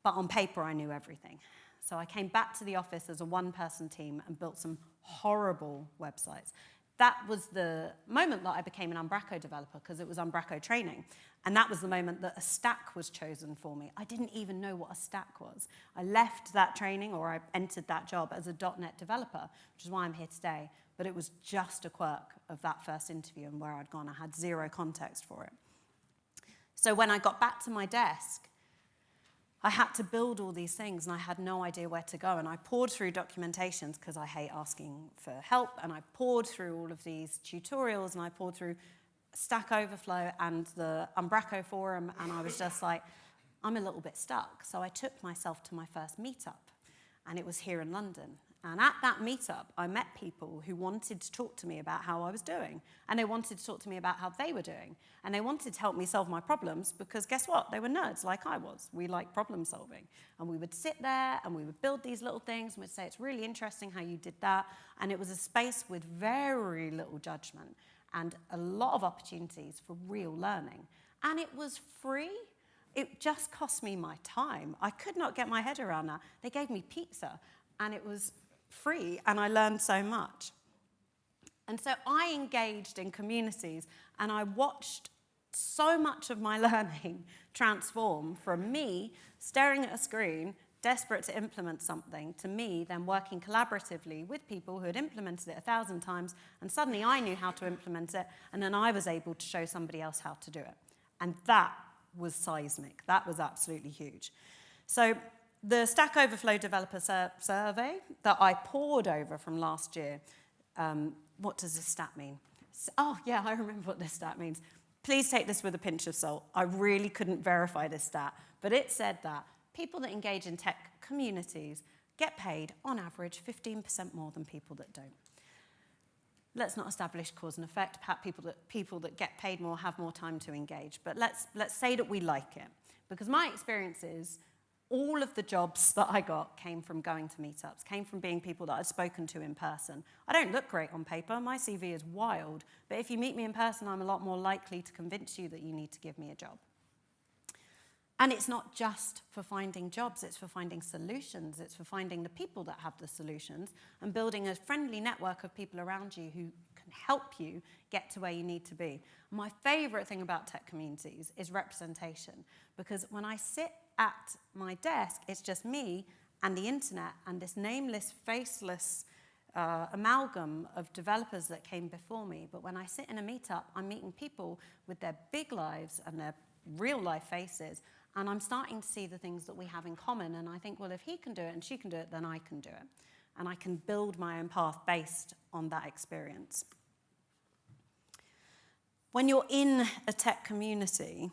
But on paper, I knew everything. So I came back to the office as a one-person team and built some horrible websites. That was the moment that I became an Umbraco developer, because it was Umbraco training. And that was the moment that a stack was chosen for me. I didn't even know what a stack was. I left that training, or I entered that job as a .NET developer, which is why I'm here today. But it was just a quirk of that first interview and where I'd gone. I had zero context for it. So when I got back to my desk, I had to build all these things, and I had no idea where to go. And I poured through documentations, because I hate asking for help, and I poured through all of these tutorials, and I poured through Stack Overflow and the Umbraco forum, and I was just like, I'm a little bit stuck. So I took myself to my first meetup, and it was here in London. And at that meetup, I met people who wanted to talk to me about how I was doing, and they wanted to talk to me about how they were doing, and they wanted to help me solve my problems, because guess what? They were nerds like I was. We like problem solving. And we would sit there, and we would build these little things, and we'd say, it's really interesting how you did that. And it was a space with very little judgment and a lot of opportunities for real learning. And it was free. It just cost me my time. I could not get my head around that. They gave me pizza, and it was free, and I learned so much. And so I engaged in communities, and I watched so much of my learning transform from me staring at a screen, desperate to implement something, to me then working collaboratively with people who had implemented it 1,000 times, and suddenly I knew how to implement it, and then I was able to show somebody else how to do it. And that was seismic. That was absolutely huge. So the Stack Overflow developer survey that I poured over from last year, what does this stat mean? Oh, yeah, I remember what this stat means. Please take this with a pinch of salt. I really couldn't verify this stat, but it said that people that engage in tech communities get paid, on average, 15% more than people that don't. Let's not establish cause and effect. Perhaps people that get paid more have more time to engage, but let's say that we like it. Because my experience is all of the jobs that I got came from going to meetups, came from being people that I'd spoken to in person. I don't look great on paper. My CV is wild. But if you meet me in person, I'm a lot more likely to convince you that you need to give me a job. And it's not just for finding jobs. It's for finding solutions. It's for finding the people that have the solutions and building a friendly network of people around you who can help you get to where you need to be. My favorite thing about tech communities is representation, because when I sit at my desk, it's just me and the internet and this nameless, faceless amalgam of developers that came before me. But when I sit in a meetup, I'm meeting people with their big lives and their real life faces, and I'm starting to see the things that we have in common. And I think, well, if he can do it and she can do it, then I can do it. And I can build my own path based on that experience. When you're in a tech community,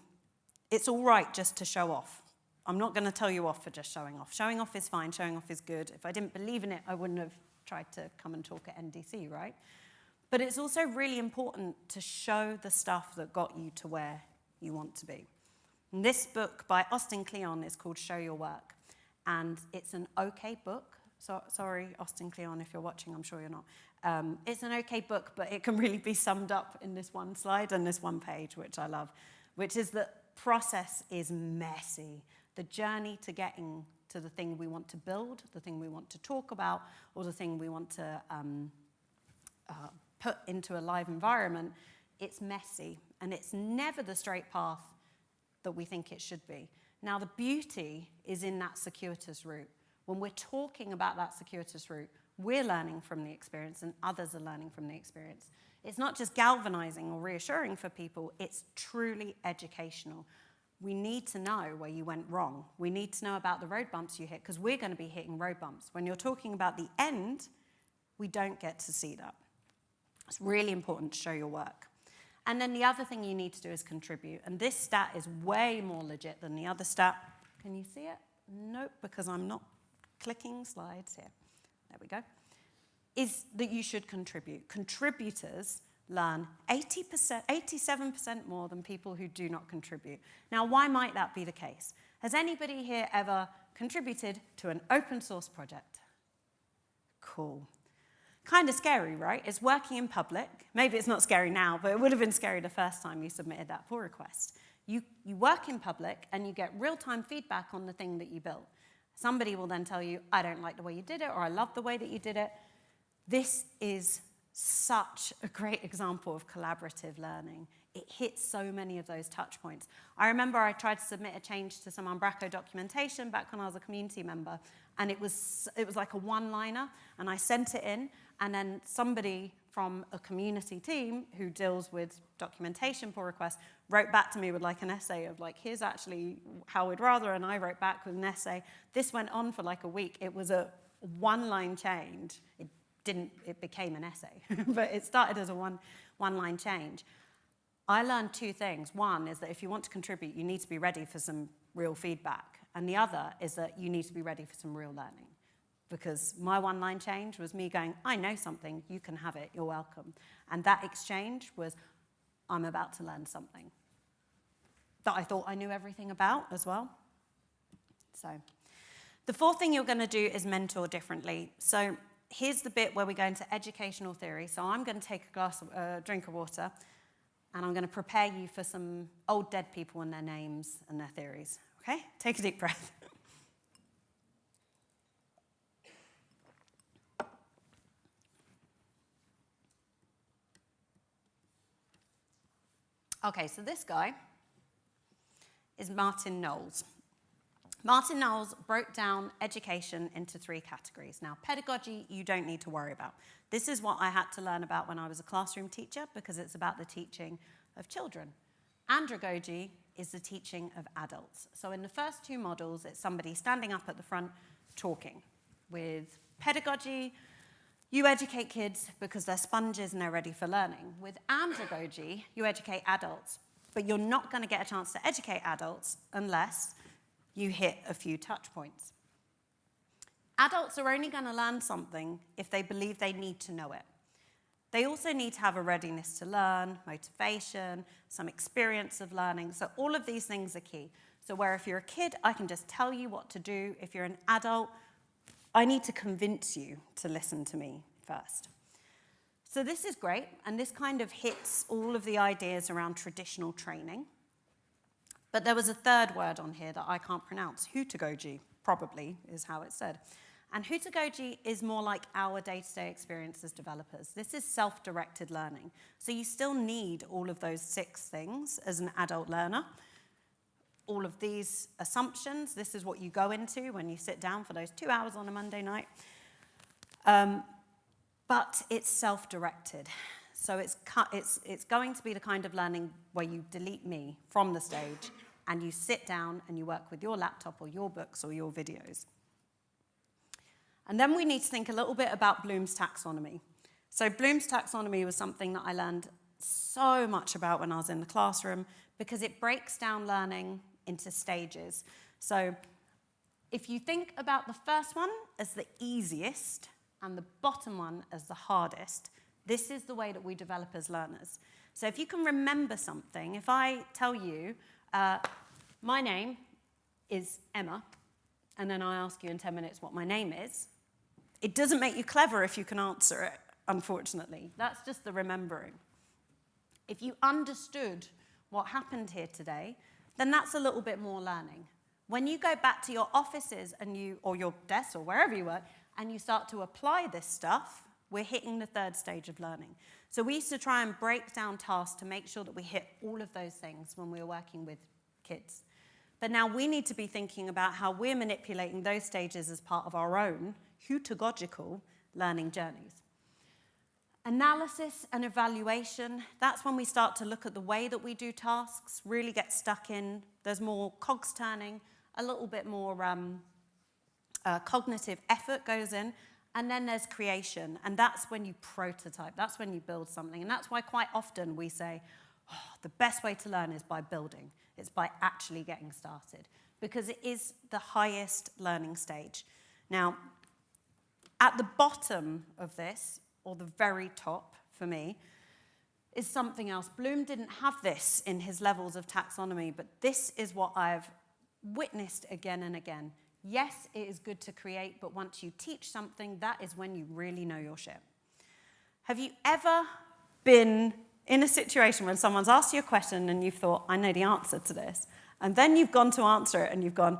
it's all right just to show off. I'm not going to tell you off for just showing off. Showing off is fine. Showing off is good. If I didn't believe in it, I wouldn't have tried to come and talk at NDC, right? But it's also really important to show the stuff that got you to where you want to be. And this book by Austin Kleon is called Show Your Work. And it's an okay book. So, sorry, Austin Kleon, if you're watching, I'm sure you're not. It's an okay book, but it can really be summed up in this one slide and this one page, which I love, which is that process is messy. The journey to getting to the thing we want to build, the thing we want to talk about, or the thing we want to put into a live environment, it's messy. And it's never the straight path that we think it should be. Now, the beauty is in that circuitous route. When we're talking about that circuitous route, we're learning from the experience and others are learning from the experience. It's not just galvanizing or reassuring for people, it's truly educational. We need to know where you went wrong. We need to know about the road bumps you hit, because we're going to be hitting road bumps. When you're talking about the end, we don't get to see that. It's really important to show your work. And then the other thing you need to do is contribute. And this stat is way more legit than the other stat. Can you see it? Nope, because I'm not clicking slides here. There we go. Is that you should contribute. Contributors learn 87% more than people who do not contribute. Now, why might that be the case? Has anybody here ever contributed to an open source project? Cool. Kind of scary, right? It's working in public. Maybe it's not scary now, but it would have been scary the first time you submitted that pull request. You work in public and you get real-time feedback on the thing that you built. Somebody will then tell you, I don't like the way you did it, or I love the way that you did it. This is such a great example of collaborative learning. It hits so many of those touch points. I remember I tried to submit a change to some Umbraco documentation back when I was a community member, and it was like a one-liner, and I sent it in, and then somebody from a community team who deals with documentation pull requests wrote back to me with like an essay of like, here's actually how we'd rather, and I wrote back with an essay. This went on for like a week. It was a one-line change. It became an essay, but it started as a one-line change. I learned two things. One is that if you want to contribute, you need to be ready for some real feedback. And the other is that you need to be ready for some real learning. Because my one-line change was me going, I know something, you can have it, you're welcome. And that exchange was, I'm about to learn something that I thought I knew everything about as well. So the fourth thing you're going to do is mentor differently. So here's the bit where we go into educational theory. So I'm going to take a drink of water, and I'm going to prepare you for some old dead people and their names and their theories. Okay? Take a deep breath. Okay, so this guy is Martin Knowles. Martin Knowles broke down education into three categories. Now, pedagogy, you don't need to worry about. This is what I had to learn about when I was a classroom teacher, because it's about the teaching of children. Andragogy is the teaching of adults. So in the first two models, it's somebody standing up at the front talking. With pedagogy, You educate kids because they're sponges and they're ready for learning. With andragogy, you educate adults, but you're not going to get a chance to educate adults unless you hit a few touch points. Adults are only going to learn something if they believe they need to know it. They also need to have a readiness to learn, motivation, some experience of learning. So all of these things are key. So where if you're a kid, I can just tell you what to do. If you're an adult, I need to convince you to listen to me first. So this is great, and this kind of hits all of the ideas around traditional training. But there was a third word on here that I can't pronounce. Hutagogy, probably, is how it's said. And hutagogy is more like our day-to-day experience as developers. This is self-directed learning. So you still need all of those 6 things as an adult learner. All of these assumptions, this is what you go into when you sit down for those 2 hours on a Monday night. But it's self-directed. So it's going to be the kind of learning where you delete me from the stage and you sit down and you work with your laptop or your books or your videos. And then we need to think a little bit about Bloom's taxonomy. So Bloom's taxonomy was something that I learned so much about when I was in the classroom because it breaks down learning into stages. So if you think about the first one as the easiest and the bottom one as the hardest, this is the way that we develop as learners. So if you can remember something, if I tell you, my name is Emma, and then I ask you in 10 minutes what my name is, it doesn't make you clever if you can answer it, unfortunately. That's just the remembering. If you understood what happened here today, then that's a little bit more learning. When you go back to your offices or your desks or wherever you work, and you start to apply this stuff, we're hitting the 3rd stage of learning. So we used to try and break down tasks to make sure that we hit all of those things when we were working with kids. But now we need to be thinking about how we're manipulating those stages as part of our own hutagogical learning journeys. Analysis and evaluation, that's when we start to look at the way that we do tasks, really get stuck in. There's more cogs turning, a little bit more cognitive effort goes in, and then there's creation, and that's when you prototype, that's when you build something, and that's why quite often we say, the best way to learn is by building. It's by actually getting started, because it is the highest learning stage. Now, at the bottom of this, or the very top for me, is something else. Bloom didn't have this in his levels of taxonomy, but this is what I've witnessed again and again. Yes, it is good to create, but once you teach something, that is when you really know your shit. Have you ever been in a situation when someone's asked you a question and you've thought, I know the answer to this, and then you've gone to answer it and you've gone,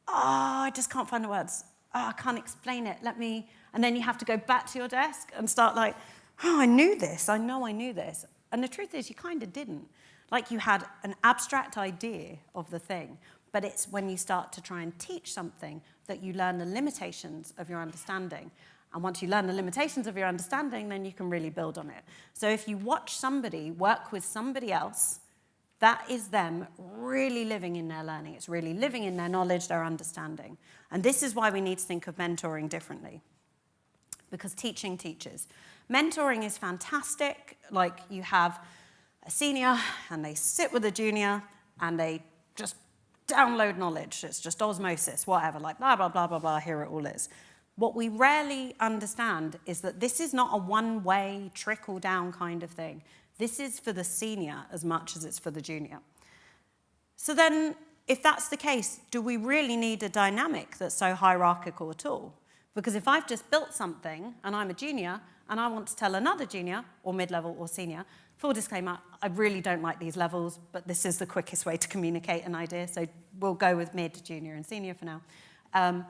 I just can't find the words. I can't explain it. And then you have to go back to your desk and start like, I knew this. I know I knew this. And the truth is, you kind of didn't. Like you had an abstract idea of the thing, but it's when you start to try and teach something that you learn the limitations of your understanding. And once you learn the limitations of your understanding, then you can really build on it. So if you watch somebody work with somebody else, that is them really living in their learning. It's really living in their knowledge, their understanding. And this is why we need to think of mentoring differently, because teaching teaches. Mentoring is fantastic. Like you have a senior and they sit with a junior and they just download knowledge. It's just osmosis, whatever, like blah, blah, blah, blah, blah, here it all is. What we rarely understand is that this is not a one-way, trickle-down kind of thing. This is for the senior as much as it's for the junior. So then, if that's the case, do we really need a dynamic that's so hierarchical at all? Because if I've just built something and I'm a junior and I want to tell another junior or mid-level or senior, full disclaimer, I really don't like these levels, but this is the quickest way to communicate an idea, so we'll go with mid, junior, and senior for now.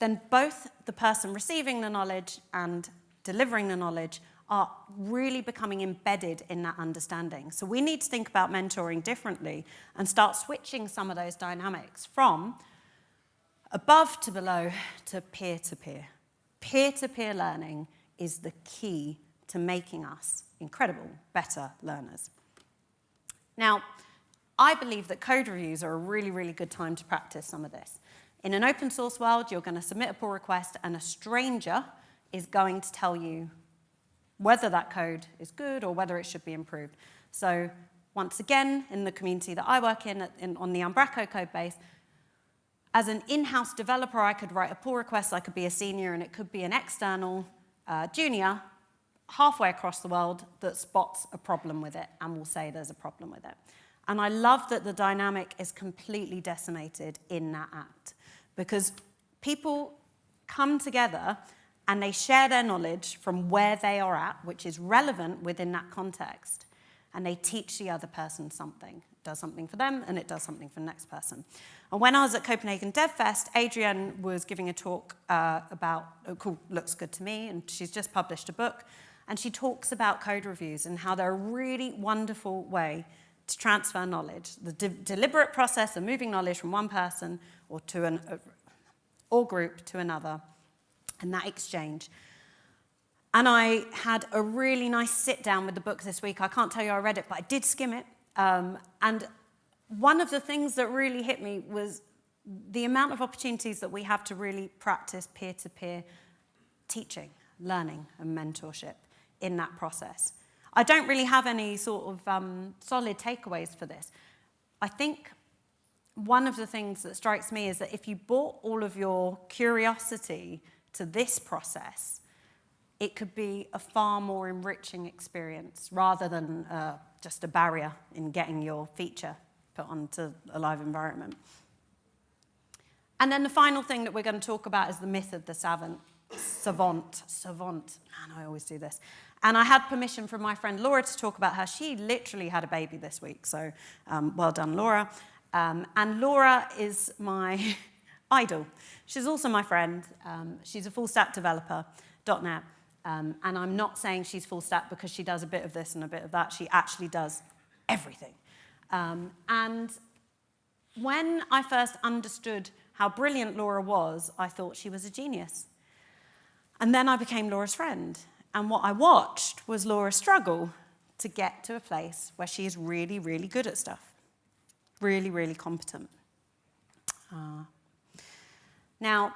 Then both the person receiving the knowledge and delivering the knowledge are really becoming embedded in that understanding. So we need to think about mentoring differently and start switching some of those dynamics from above to below to peer-to-peer. Peer-to-peer learning is the key to making us incredible, better learners. Now, I believe that code reviews are a really, really good time to practice some of this. In an open source world, you're going to submit a pull request and a stranger is going to tell you whether that code is good or whether it should be improved. So once again, in the community that I work in on the Umbraco code base, as an in-house developer, I could write a pull request, I could be a senior, and it could be an external junior halfway across the world that spots a problem with it and will say there's a problem with it. And I love that the dynamic is completely decimated in that act, because people come together and they share their knowledge from where they are at, which is relevant within that context, and they teach the other person something. It does something for them, and it does something for the next person. And when I was at Copenhagen DevFest, Adrienne was giving a talk called Looks Good to Me, and she's just published a book, and she talks about code reviews and how they're a really wonderful way to transfer knowledge, the deliberate process of moving knowledge from one person or to or group to another, and that exchange. And I had a really nice sit down with the book this week. I can't tell you I read it, but I did skim it. And one of the things that really hit me was the amount of opportunities that we have to really practice peer-to-peer teaching, learning, and mentorship in that process. I don't really have any sort of solid takeaways for this. I think one of the things that strikes me is that if you brought all of your curiosity to this process, it could be a far more enriching experience rather than just a barrier in getting your feature put onto a live environment. And then the final thing that we're going to talk about is the myth of the savant. Man, I always do this. And I had permission from my friend Laura to talk about her. She literally had a baby this week, so well done, Laura. And Laura is my idol. She's also my friend. She's a full-stack developer, .NET. And I'm not saying she's full-stack because she does a bit of this and a bit of that. She actually does everything. And when I first understood how brilliant Laura was, I thought she was a genius. And then I became Laura's friend. And what I watched was Laura struggle to get to a place where she is really, really good at stuff. Really, really competent. Now,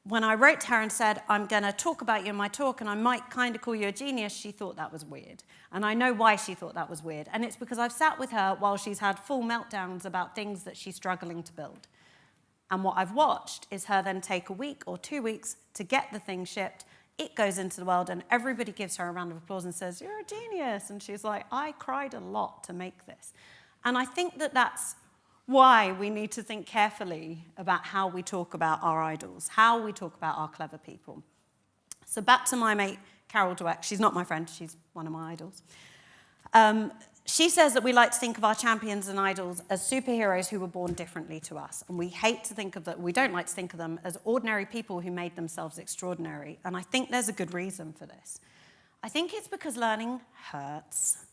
when I wrote to her and said, I'm going to talk about you in my talk and I might kind of call you a genius, she thought that was weird. And I know why she thought that was weird. And it's because I've sat with her while she's had full meltdowns about things that she's struggling to build. And what I've watched is her then take a week or 2 weeks to get the thing shipped. It goes into the world and everybody gives her a round of applause and says, you're a genius. And she's like, I cried a lot to make this. And I think that that's why we need to think carefully about how we talk about our idols, how we talk about our clever people. So back to my mate, Carol Dweck. She's not my friend, she's one of my idols. She says that we like to think of our champions and idols as superheroes who were born differently to us. And we hate to think of that, we don't like to think of them as ordinary people who made themselves extraordinary. And I think there's a good reason for this. I think it's because learning hurts.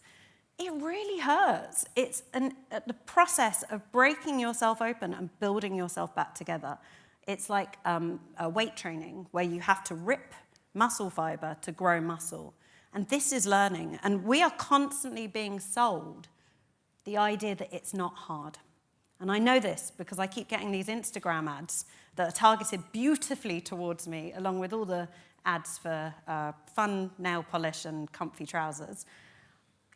It really hurts. It's the process of breaking yourself open and building yourself back together. It's like a weight training where you have to rip muscle fiber to grow muscle. And this is learning. And we are constantly being sold the idea that it's not hard. And I know this because I keep getting these Instagram ads that are targeted beautifully towards me, along with all the ads for fun nail polish and comfy trousers.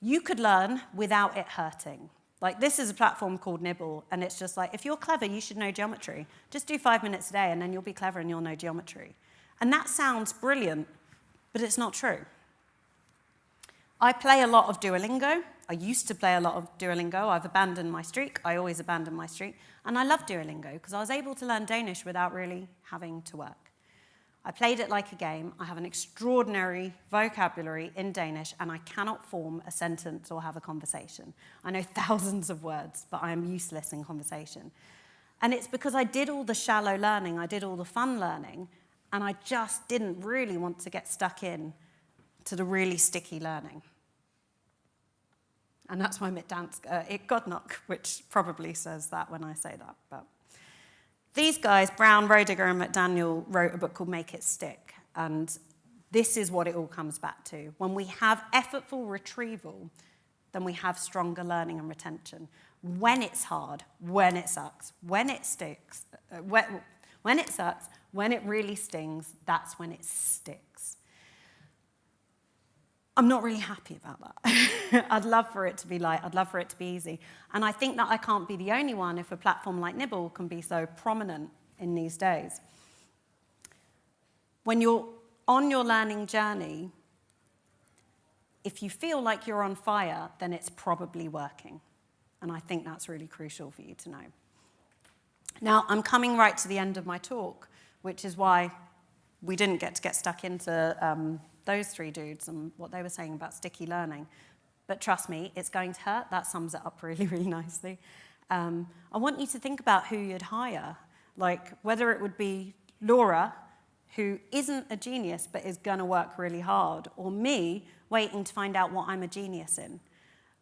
You could learn without it hurting. Like, this is a platform called Nibble, and it's just like, if you're clever, you should know geometry. Just do 5 minutes a day, and then you'll be clever and you'll know geometry. And that sounds brilliant, but it's not true. I play a lot of Duolingo. I used to play a lot of Duolingo. I've abandoned my streak. I always abandon my streak. And I love Duolingo because I was able to learn Danish without really having to work. I played it like a game. I have an extraordinary vocabulary in Danish, and I cannot form a sentence or have a conversation. I know thousands of words, but I am useless in conversation. And it's because I did all the shallow learning, I did all the fun learning, and I just didn't really want to get stuck in to the really sticky learning. And that's my middansk, Godnock, which probably says that when I say that, but... These guys, Brown, Roediger, and McDaniel, wrote a book called Make It Stick. And this is what it all comes back to. When we have effortful retrieval, then we have stronger learning and retention. When it's hard, when it sucks, when it sticks, when it sucks, When it really stings, that's when it sticks. I'm not really happy about that. I'd love for it to be light. I'd love for it to be easy. And I think that I can't be the only one if a platform like Nibble can be so prominent in these days. When you're on your learning journey, if you feel like you're on fire, then it's probably working. And I think that's really crucial for you to know. Now, I'm coming right to the end of my talk, which is why we didn't get stuck into those three dudes and what they were saying about sticky learning. But trust me, it's going to hurt. That sums it up really, really nicely. I want you to think about who you'd hire, like whether it would be Laura, who isn't a genius but is going to work really hard, or me waiting to find out what I'm a genius in.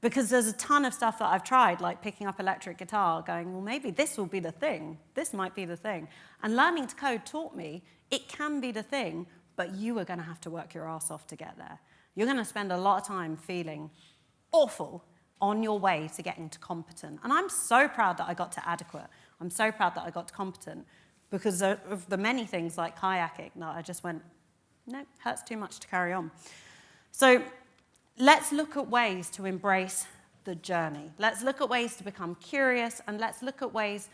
Because there's a ton of stuff that I've tried, like picking up electric guitar, going, well, maybe this will be the thing. This might be the thing. And learning to code taught me it can be the thing, but you are going to have to work your ass off to get there. You're going to spend a lot of time feeling awful on your way to getting to competent. And I'm so proud that I got to adequate. I'm so proud that I got to competent because of the many things like kayaking that I just went, no, hurts too much to carry on. So let's look at ways to embrace the journey. Let's look at ways to become curious, and let's look at ways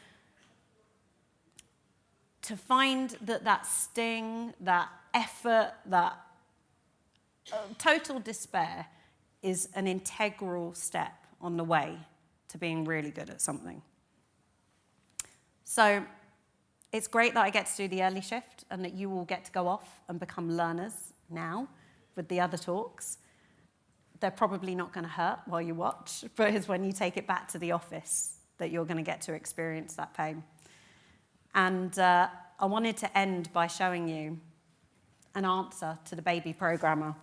to find that sting, that effort, that total despair is an integral step on the way to being really good at something. So it's great that I get to do the early shift and that you all get to go off and become learners now with the other talks. They're probably not going to hurt while you watch, but it's when you take it back to the office that you're going to get to experience that pain. And I wanted to end by showing you an answer to the baby programmer.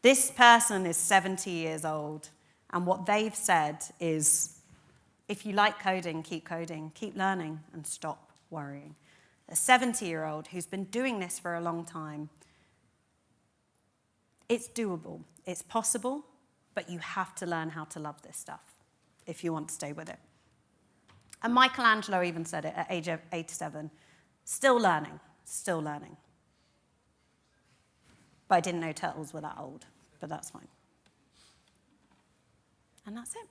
This person is 70 years old, and what they've said is, if you like coding, keep learning, and stop worrying. A 70-year-old who's been doing this for a long time. It's doable, it's possible, but you have to learn how to love this stuff if you want to stay with it. And Michelangelo even said it at age 87, still learning. But I didn't know turtles were that old, but that's fine. And that's it.